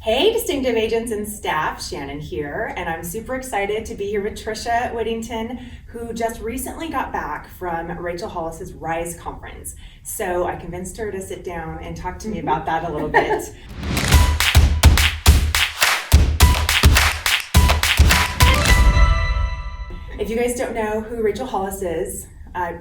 Hey, Distinctive Agents and staff, Shannon here, and I'm super excited to be here with Trisha Whittington, who just recently got back from Rachel Hollis's Rise conference. So I convinced her to sit down and talk to me about that a little bit. If you guys don't know who Rachel Hollis is,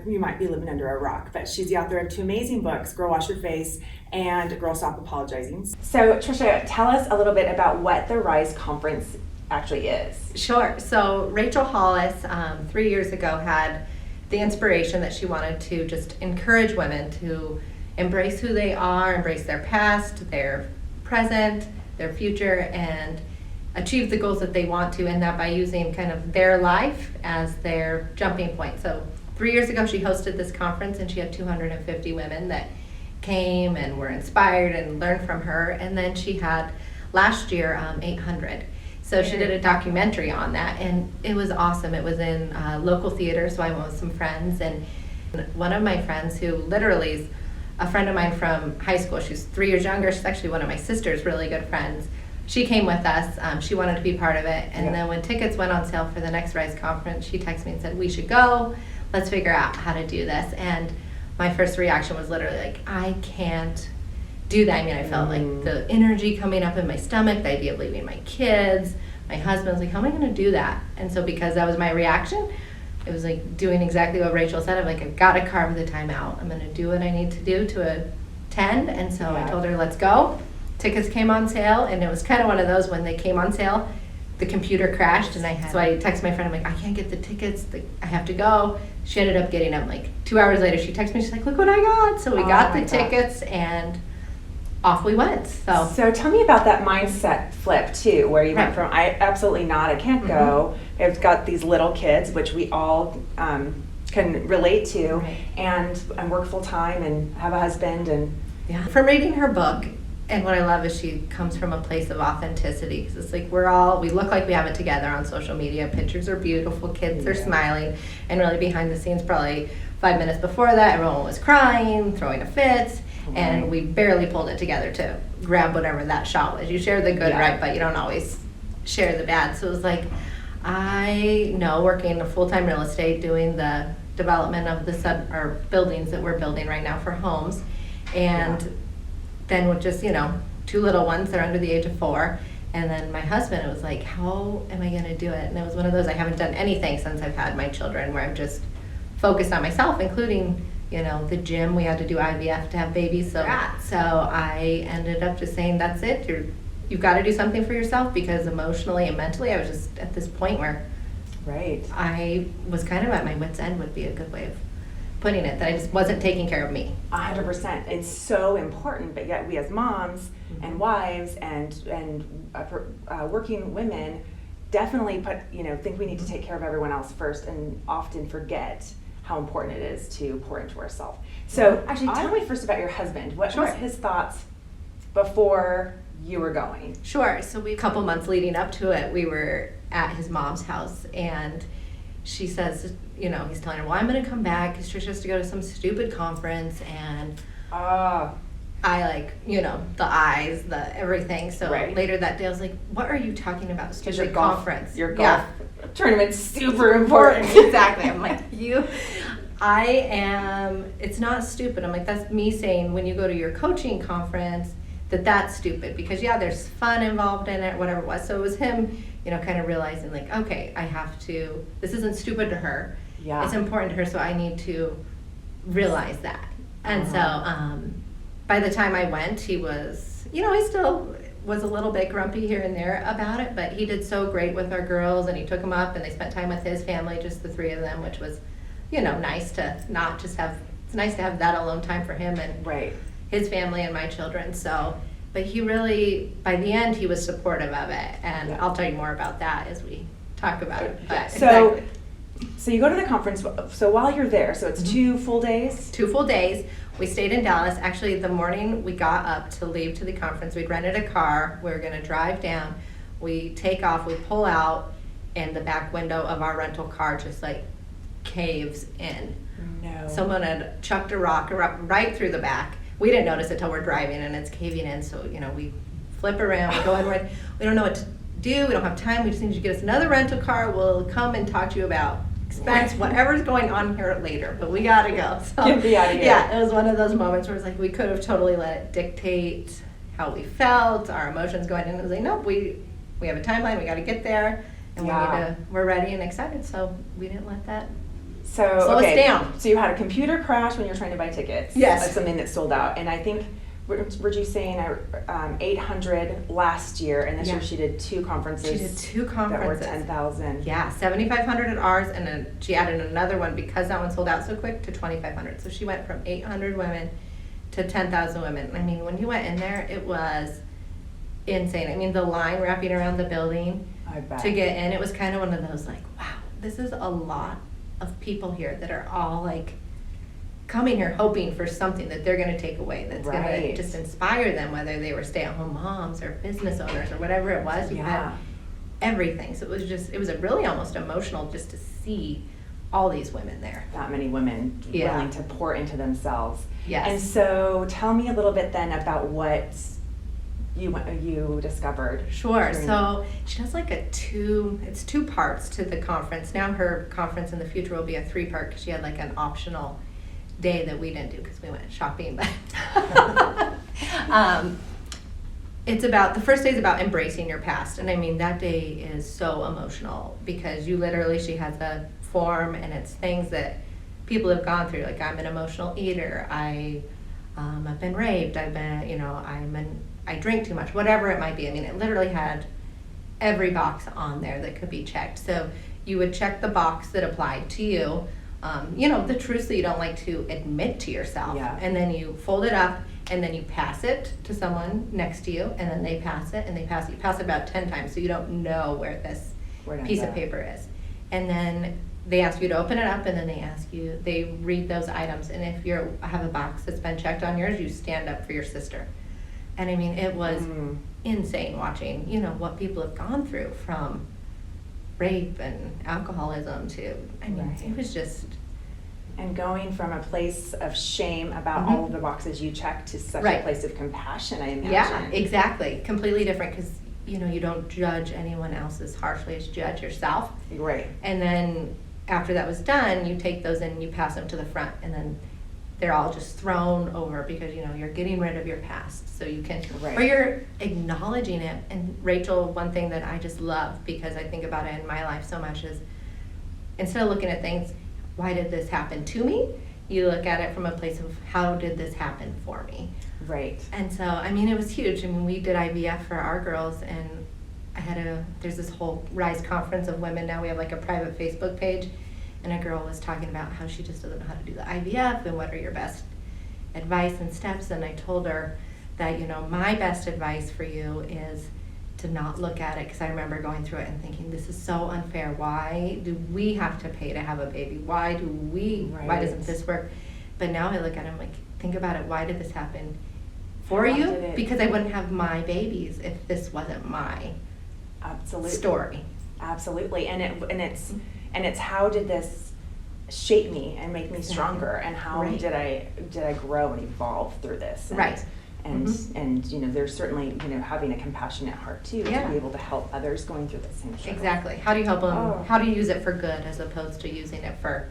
you might be living under a rock, but she's the author of two amazing books, Girl Wash Your Face and Girl Stop Apologizing. So Trisha, tell us a little bit about what the Rise conference actually is. Sure. So Rachel Hollis 3 years ago had the inspiration that she wanted to just encourage women to embrace who they are, embrace their past, their present, their future, and achieve the goals that they want to, and that by using kind of their life as their jumping point. So 3 years ago, she hosted this conference, and she had 250 women that came and were inspired and learned from her. And then she had last year 800. So she did a documentary on that, and it was awesome. It was in local theater, so I went with some friends. And one of my friends, who literally is a friend of mine from high school, she's 3 years younger. She's actually one of my sister's really good friends. She came with us. She wanted to be part of it. And then when tickets went on sale for the next Rise conference, she texted me and said, "We should go. Let's figure out how to do this." And my first reaction was literally like, I can't do that. I mean, I felt like the energy coming up in my stomach, the idea of leaving my kids, my husband's like, how am I going to do that? And so because that was my reaction, it was like doing exactly what Rachel said. I'm like, I've got to carve the time out. I'm going to do what I need to do to attend. And so I told her, let's go. Tickets came on sale, and it was kind of one of those when they came on sale, the computer crashed, and so I texted my friend, I'm like, I can't get the tickets, I have to go. She ended up getting them like 2 hours later. She texted me, she's like, look what I got. So we got the tickets, and off we went. So tell me about that mindset flip too, where you went from, I absolutely not, I can't go. I've got these little kids, which we all can relate to, and work full time and have a husband. And from reading her book, and what I love is she comes from a place of authenticity, because it's like we look like we have it together on social media. Pictures are beautiful, kids are smiling, and really behind the scenes, probably 5 minutes before that, everyone was crying, throwing a fit, and we barely pulled it together to grab whatever that shot was. You share the good, right, but you don't always share the bad. So it was like, I know, working in full-time real estate, doing the development of the buildings that we're building right now for homes, and then with just, two little ones, they're under the age of 4. And then my husband, it was like, how am I going to do it? And it was one of those, I haven't done anything since I've had my children, where I've just focused on myself, including, the gym. We had to do IVF to have babies. So I ended up just saying, that's it. You've got to do something for yourself, because emotionally and mentally, I was just at this point where I was kind of at my wit's end, would be a good way of putting it, that I just wasn't taking care of me. 100%. It's so important, but yet we as moms and wives and working women definitely think we need to take care of everyone else first, and often forget how important it is to pour into ourselves. So actually, tell me first about your husband. What was his thoughts before you were going? Sure. So a couple months leading up to it, we were at his mom's house, and she says, he's telling her, well, I'm going to come back because Trisha has to go to some stupid conference. And I the eyes, the everything. So later that day, I was like, what are you talking about? Stupid conference. Your golf tournament's super important. Exactly. I'm like, it's not stupid. I'm like, that's me saying when you go to your coaching conference, that's stupid, because there's fun involved in it, whatever it was. So it was him, kind of realizing like, okay, this isn't stupid to her. It's important to her, so I need to realize that. And so by the time I went, he was, he still was a little bit grumpy here and there about it, but he did so great with our girls, and he took them up, and they spent time with his family, just the 3 of them, which was, nice to not just have, it's nice to have that alone time for him and his family and my children. So, but he really, by the end, he was supportive of it, and I'll tell you more about that as we talk about it. But So you go to the conference. So while you're there, so it's 2 full days? 2 full days. We stayed in Dallas. Actually, the morning we got up to leave to the conference, we'd rented a car. We were going to drive down. We take off. We pull out, and the back window of our rental car just like caves in. No. Someone had chucked a rock right through the back. We didn't notice it till we're driving, and it's caving in. So we flip around, we go in, we don't know what to do, we don't have time, we just need you to get us another rental car, we'll come and talk to you about expense, whatever's going on here later, but we gotta go. So, Get me out of here. yeah, it was one of those moments where it's like we could have totally let it dictate how we felt, our emotions going in. It was like, nope, we have a timeline, we gotta get there, and we're ready and excited, so we didn't let that So, slow us down. So you had a computer crash when you were trying to buy tickets. Yes. That's something that sold out. And I think, were you saying 800 last year, and this Yeah. year she did two conferences. She did two That were conferences. 10,000. Yeah, 7,500 at ours, and then she added another one because that one sold out so quick to 2,500. So she went from 800 women to 10,000 women. I mean, when you went in there, it was insane. I mean, the line wrapping around the building I bet. to get in, it was kind of one of those like, wow, this is a lot of people here that are all like coming here hoping for something that they're going to take away that's going Right. to just inspire them, whether they were stay-at-home moms or business owners or whatever it was. You had everything. So it was a really almost emotional just to see all these women there. That many women Yeah. willing to pour into themselves. Yes. And so tell me a little bit then about what you discovered. Sure. during- So she does like it's two parts to the conference. Now her conference in the future will be a 3-part because she had like an optional day that we didn't do because we went shopping. But the first day is about embracing your past. And I mean, that day is so emotional because she has a form and it's things that people have gone through. Like, I'm an emotional eater. I've been raped. I drink too much, whatever it might be. I mean, it literally had every box on there that could be checked. So you would check the box that applied to you, the truths that you don't like to admit to yourself. Yeah. And then you fold it up and then you pass it to someone next to you, and then they pass it and they pass it. You pass it about 10 times so you don't know where this piece of paper is. And then they ask you to open it up, and then they read those items. And if you have a box that's been checked on yours, you stand up for your sister. And I mean, it was insane watching, what people have gone through, from rape and alcoholism to, it was just. And going from a place of shame about all of the boxes you checked to such a place of compassion, I imagine. Yeah, exactly. Completely different because, you don't judge anyone else as harshly as you judge yourself. Right. And then after that was done, you take those and you pass them to the front, and then they're all just thrown over because, you're getting rid of your past. So you can, or you're acknowledging it. And Rachel, one thing that I just love, because I think about it in my life so much, is instead of looking at things, why did this happen to me? You look at it from a place of, how did this happen for me? Right. And so, it was huge. We did IVF for our girls, and there's this whole Rise conference of women now. We have like a private Facebook page, and a girl was talking about how she just doesn't know how to do the IVF and what are your best advice and steps. And I told her that, my best advice for you is to not look at it, because I remember going through it and thinking, this is so unfair. Why do we have to pay to have a baby? Why doesn't this work? But now I look at it, I'm like, think about it. Why did this happen for you? Because I wouldn't have my babies if this wasn't my story. Absolutely. And it's how did this shape me and make me stronger, and how did I grow and evolve through this? And, and there's certainly having a compassionate heart too, to be able to help others going through the same struggle. Exactly. How do you help them? How do you use it for good as opposed to using it for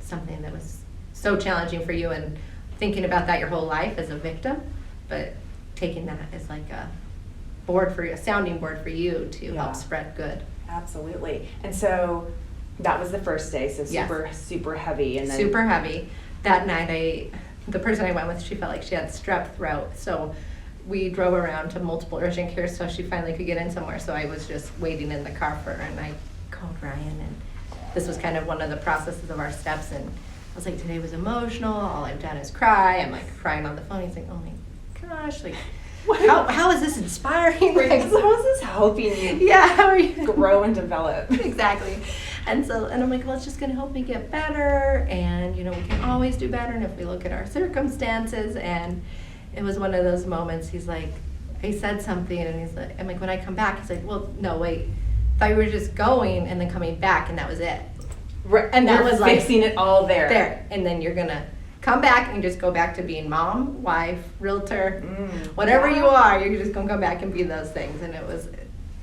something that was so challenging for you and thinking about that your whole life as a victim, but taking that as like a sounding board for you to help spread good. Absolutely. And so that was the first day, so super heavy. And then super heavy. That night, the person I went with, she felt like she had strep throat, so we drove around to multiple urgent cares so she finally could get in somewhere. So I was just waiting in the car for her, and I called Ryan, and this was kind of one of the processes of our steps. And I was like, today was emotional. All I've done is cry. I'm like crying on the phone. He's like, oh my gosh, like, how is this inspiring? Like, how is this helping you? How are you grow and develop? Exactly. And I'm like, well, it's just going to help me get better, and we can always do better. And if we look at our circumstances, and it was one of those moments. He's like, I said something, and I'm like, when I come back, he's like, well, no, wait, I thought you were just going and then coming back, and that was it. Right. And that was like fixing it all there. and then you're gonna come back and just go back to being mom, wife, realtor, whatever yeah. you are, you're just going to come back and be those things. And it was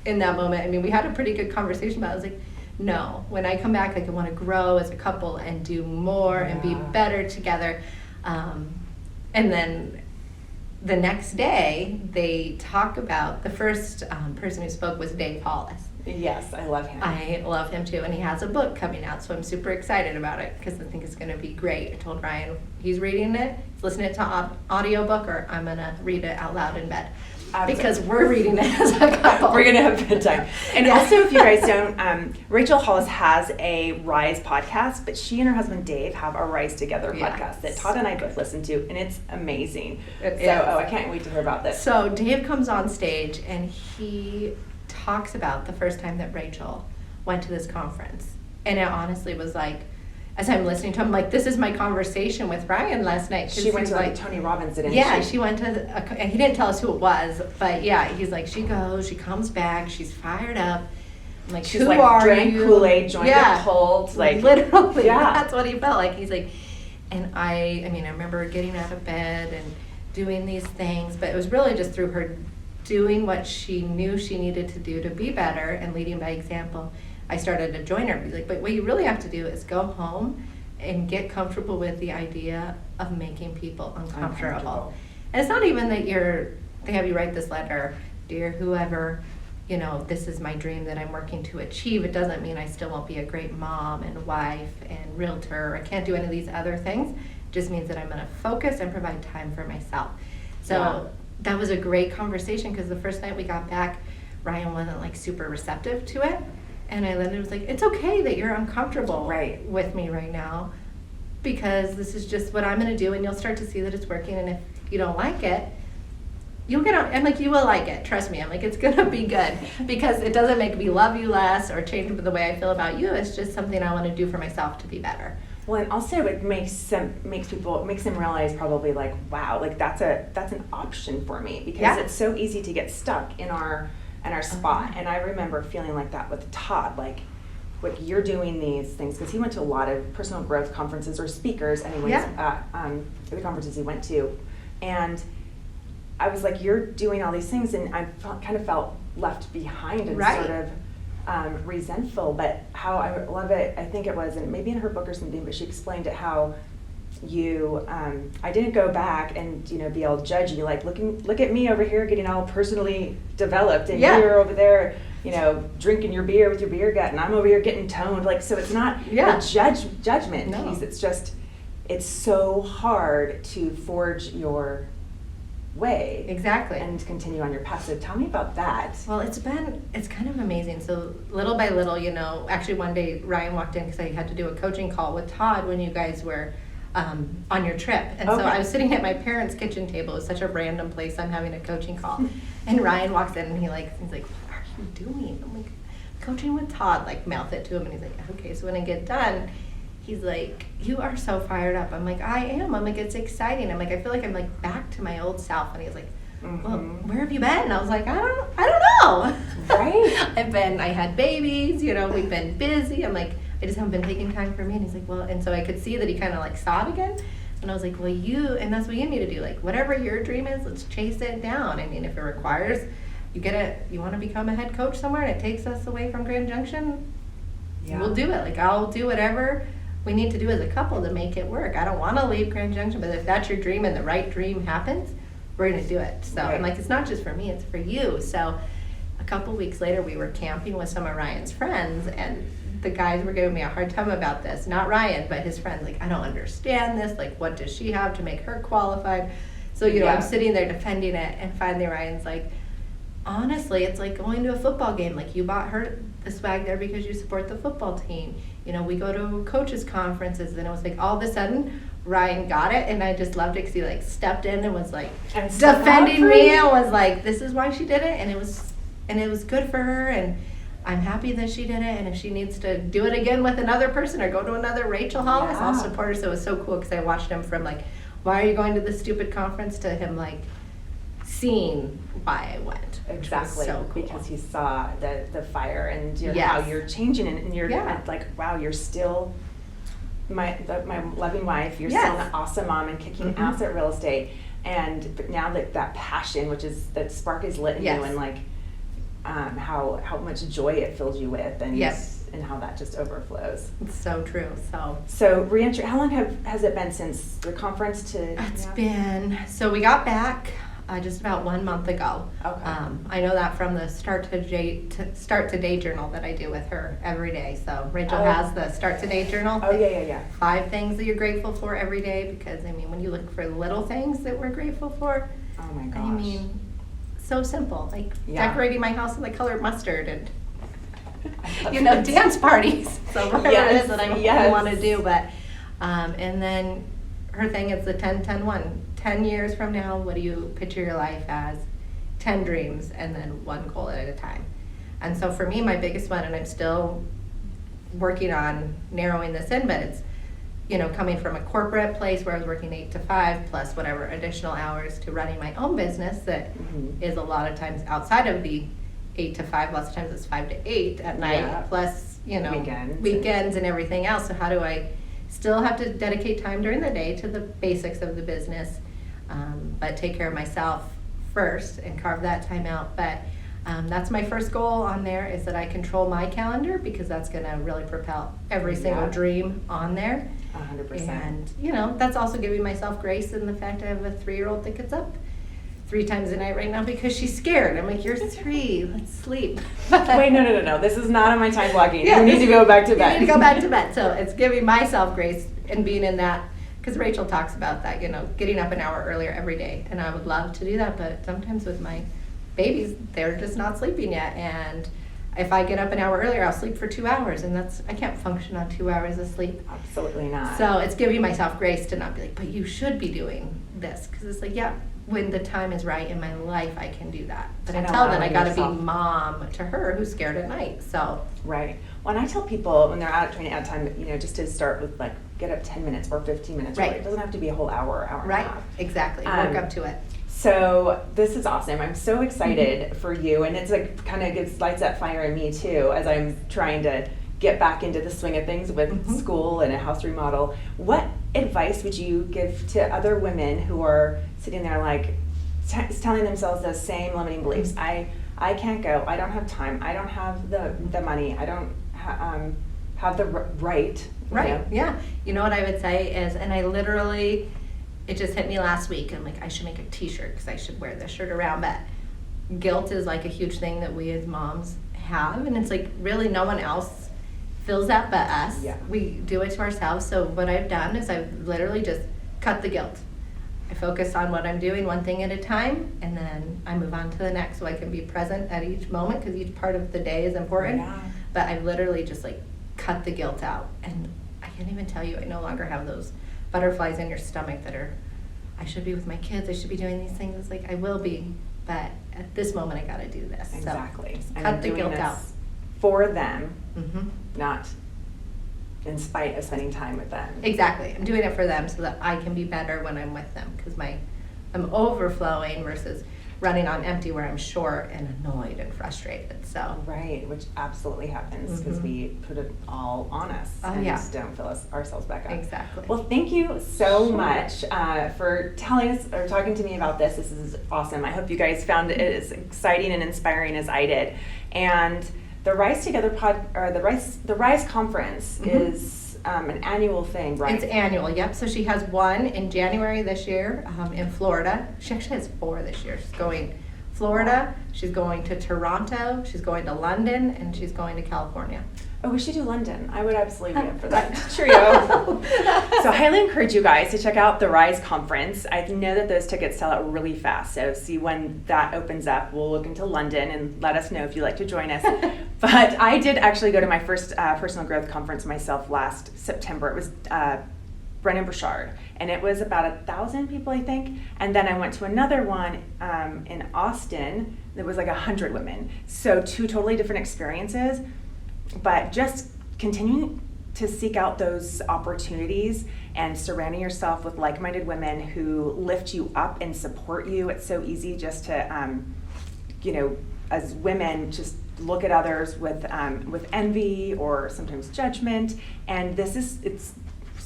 in that moment, I mean, we had a pretty good conversation about it. I was like, no, when I come back, like, I want to grow as a couple and do more and be better together. And then the next day, they talk about, the first person who spoke was Dave Hollis. Yes, I love him. I love him too, and he has a book coming out, so I'm super excited about it because I think it's going to be great. I told Ryan he's reading it, he's listening to audiobook, or I'm going to read it out loud in bed. Because we're reading it as a couple. We're going to have bedtime. And also, if you guys don't, Rachel Hollis has a Rise podcast, but she and her husband Dave have a Rise Together podcast that Todd and I both listen to, and it's amazing. I can't wait to hear about this. So Dave comes on stage, and he talks about the first time that Rachel went to this conference. And it honestly was like, as I'm listening to him, like, this is my conversation with Ryan last night. She went to like Tony Robbins, didn't she? Yeah, she went to, and he didn't tell us who it was, but yeah, he's like, she goes, she comes back, she's fired up. I'm like, she's who like, are drank you? Kool-Aid, joined a cult, like literally, that's what he felt like. He's like, and I mean, I remember getting out of bed and doing these things, but it was really just through her doing what she knew she needed to do to be better and leading by example. I started to join her. Be like, but what you really have to do is go home and get comfortable with the idea of making people uncomfortable. And it's not even that they have you write this letter, dear whoever, you know, this is my dream that I'm working to achieve. It doesn't mean I still won't be a great mom and wife and realtor. I can't do any of these other things. It just means that I'm going to focus and provide time for myself. So that was a great conversation, because the first night we got back, Ryan wasn't like super receptive to it. And I literally was like, it's okay that you're uncomfortable with me right now, because this is just what I'm going to do, and you'll start to see that it's working. And if you don't like it, you'll get out. I'm like, you will like it. Trust me. I'm like, it's going to be good, because it doesn't make me love you less or change the way I feel about you. It's just something I want to do for myself to be better. Well, and also it makes them realize probably like, wow, like that's an option for me, because it's so easy to get stuck in our spot. And I remember feeling like that with Todd, like you're doing these things, because he went to a lot of personal growth conferences, or speakers anyways, at the conferences he went to. And I was like, you're doing all these things, and I kind of felt left behind and sort of resentful. But how I love it, I think it was, and maybe in her book or something, but she explained it how you I didn't go back and be all judgy, like look at me over here getting all personally developed, and you're over there drinking your beer with your beer gut, and I'm over here getting toned, like, so it's not a judgment piece. It's just, it's so hard to forge your way and continue on your path. So tell me about that. Well, it's kind of amazing. So little by little, actually one day Ryan walked in because I had to do a coaching call with Todd when you guys were on your trip. And so I was sitting at my parents' kitchen table. It was such a random place. I'm having a coaching call. And Ryan walks in and he's like, what are you doing? I'm like, coaching with Todd, like mouth it to him. And he's like, okay. So when I get done, he's like, you are so fired up. I'm like, I am. I'm like, it's exciting. I'm like, I feel like I'm like back to my old self. And he's like, well, where have you been? And I was like, I don't know. Right. I had babies, we've been busy. I'm like, I just haven't been taking time for me. And he's like, well, and so I could see that he kind of like saw it again. And I was like, well, and that's what you need to do. Like, whatever your dream is, let's chase it down. I mean, if it requires, you want to become a head coach somewhere and it takes us away from Grand Junction, we'll do it. Like, I'll do whatever we need to do as a couple to make it work. I don't want to leave Grand Junction, but if that's your dream and the right dream happens, we're going to do it. So I'm like, it's not just for me, it's for you. So a couple weeks later, we were camping with some of Ryan's friends, and the guys were giving me a hard time about this. Not Ryan, but his friends. Like, I don't understand this. Like, what does she have to make her qualified? So, I'm sitting there defending it, and finally Ryan's like, honestly, it's like going to a football game. Like, you bought her the swag there because you support the football team. We go to coaches conferences, and it was like all of a sudden Ryan got it, and I just loved it because he like stepped in and was like defending me and was like, this is why she did it, and it was good for her, and I'm happy that she did it, and if she needs to do it again with another person or go to another Rachel Hollis, I'll support her. So it was so cool because I watched him from like, why are you going to this stupid conference, to him like seeing why I went. Exactly, so cool. Because he saw the fire and how you're changing, and you're like, wow, you're still my loving wife. You're Yes. still an awesome mom and kicking ass at real estate. But now that passion, which is that spark is lit in Yes. you, and like how much joy it fills you with, and Yes. and how that just overflows. It's so true. So reentry. How long has it been since the conference to? It's been, so we got back just about 1 month ago. Okay. I know that from the Start to Day journal that I do with her every day. So Rachel has the Start to Day journal. Oh yeah. 5 things that you're grateful for every day, because I mean, when you look for little things that we're grateful for, Oh my gosh. I mean, so simple, like Yeah. decorating my house in the color mustard and I love you know, it. dance parties. So whatever it is that I want to Yes. do, but and then her thing is the 10-10-1. 10 years from now, what do you picture your life as? 10 dreams and then 1 goal at a time. And so for me, my biggest one, and I'm still working on narrowing this in, but it's, you know, coming from a corporate place where I was working 8 to 5 plus whatever additional hours to running my own business that Mhm. is a lot of times outside of the 8 to 5, lots of times it's 5 to 8 at night, Yeah. plus, you know, Weekends and everything else. So how do I still have to dedicate time during the day to the basics of the business, but take care of myself first and carve that time out. But that's my first goal on there, is that I control my calendar, because that's going to really propel every single Yeah. dream on there. 100%. And, you know, that's also giving myself grace in the fact I have a 3-year-old that gets up 3 times a night right now because she's scared. I'm like, you're 3, let's sleep. Wait, no. This is not on my time blocking. Yeah, you need to go back to bed. You need to go back to bed. So it's giving myself grace and being in that, because Rachel talks about that, you know, getting up an hour earlier every day. And I would love to do that, but sometimes with my babies, they're just not sleeping yet. And if I get up an hour earlier, I'll sleep for 2 hours, and I can't function on 2 hours of sleep. Absolutely not. So it's giving myself grace to not be like, but you should be doing this. Because it's like, yeah, when the time is right in my life, I can do that. But And until then, I allowing got to be yourself. mom to her who's scared at night. So Right. When I tell people when they're trying to add time, you know, just to start with like get up 10 minutes or 15 minutes. Right. Early. It doesn't have to be a whole hour and a right, half. exactly. Um, Work up to it. So this is awesome. I'm so excited for you, and it's like kind of lights that fire in me too as I'm trying to get back into the swing of things with Mhm. school and a house remodel. What advice would you give to other women who are sitting there like telling themselves those same limiting beliefs? I can't go. I don't have time. I don't have the money. I don't have the right. you Right, know? yeah. You know what I would say is, and I literally, it just hit me last week. I'm like, I should make a t-shirt because I should wear this shirt around. But guilt is like a huge thing that we as moms have. And it's like really no one else feels that but us. Yeah. We do it to ourselves. So what I've done is I've literally just cut the guilt. I focus on what I'm doing 1 thing at a time, and then I move on to the next so I can be present at each moment, because each part of the day is important. Yeah. But I've literally just like cut the guilt out, and I can't even tell you, I no longer have those butterflies in your stomach that are, I should be with my kids, I should be doing these things. It's like, I will be, but at this moment I gotta do this. Exactly. So just And cut I'm the doing guilt this out. for them, Hmm. not in spite of spending time with them. Exactly. I'm doing it for them so that I can be better when I'm with them, because I'm overflowing versus running on empty where I'm short and annoyed and frustrated. So Right, which absolutely happens because Mhm. we put it all on us Oh, and yeah. don't fill ourselves back up. exactly. Well, thank you so Sure. much for telling us or talking to me about this. This is awesome. I hope you guys found it as exciting and inspiring as I did. And the Rise Together the Rise Conference Mhm. is an annual thing, right? It's annual, yep. So she has one in January this year in Florida. She actually has 4 this year. She's going Florida, she's going to Toronto, she's going to London, and she's going to California. Oh, we should do London. I would absolutely be up for that. Cheerio. So I highly encourage you guys to check out the Rise Conference. I know that those tickets sell out really fast, so see when that opens up. We'll look into London and let us know if you'd like to join us. But I did actually go to my first personal growth conference myself last September. It was Brennan Burchard, and it was about 1,000 people, I think. And then I went to another one in Austin that was like 100 women. So 2 totally different experiences. But just continuing to seek out those opportunities and surrounding yourself with like-minded women who lift you up and support you. It's so easy just to, as women, just look at others with envy or sometimes judgment. And it's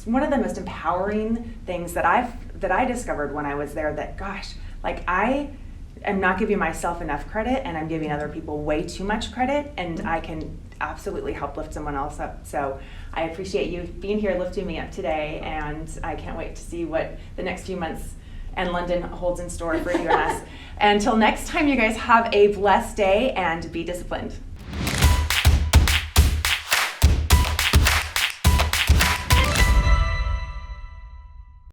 one of the most empowering things that I discovered when I was there, that gosh, like I am not giving myself enough credit, and I'm giving other people way too much credit, and I can absolutely help lift someone else up. So I appreciate you being here lifting me up today, and I can't wait to see what the next few months and London holds in store for you and us. Until next time, you guys have a blessed day and be disciplined.